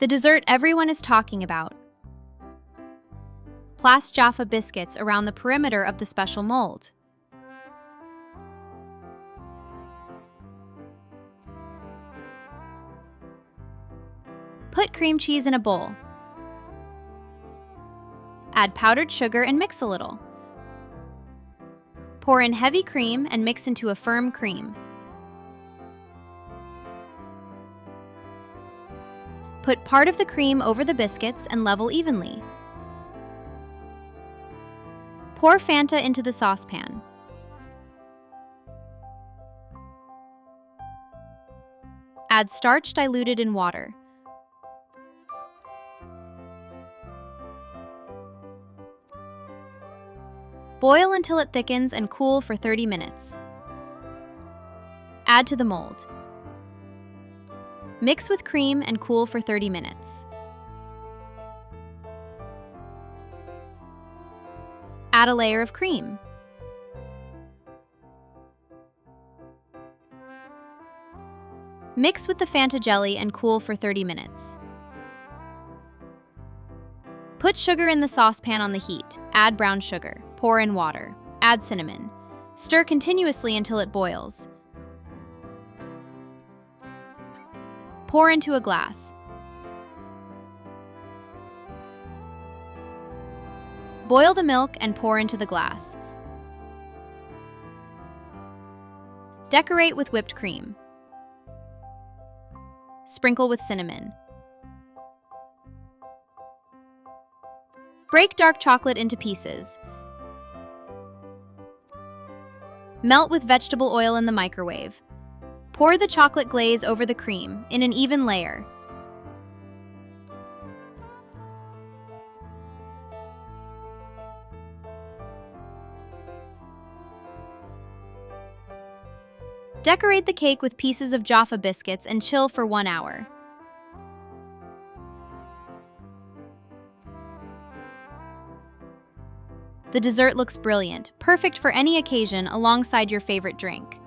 The dessert everyone is talking about. Place Jaffa biscuits around the perimeter of the special mold. Put cream cheese in a bowl. Add powdered sugar and mix a little. Pour in heavy cream and mix into a firm cream. Put part of the cream over the biscuits and level evenly. Pour Fanta into the saucepan. Add starch diluted in water. Boil until it thickens and cool for 30 minutes. Add to the mold. Mix with cream and cool for 30 minutes. Add a layer of cream. Mix with the Fanta jelly and cool for 30 minutes. Put sugar in the saucepan on the heat. Add brown sugar. Pour in water. Add cinnamon. Stir continuously until it boils. Pour into a glass. Boil the milk and pour into the glass. Decorate with whipped cream. Sprinkle with cinnamon. Break dark chocolate into pieces. Melt with vegetable oil in the microwave. Pour the chocolate glaze over the cream in an even layer. Decorate the cake with pieces of Jaffa biscuits and chill for 1 hour. The dessert looks brilliant, perfect for any occasion alongside your favorite drink.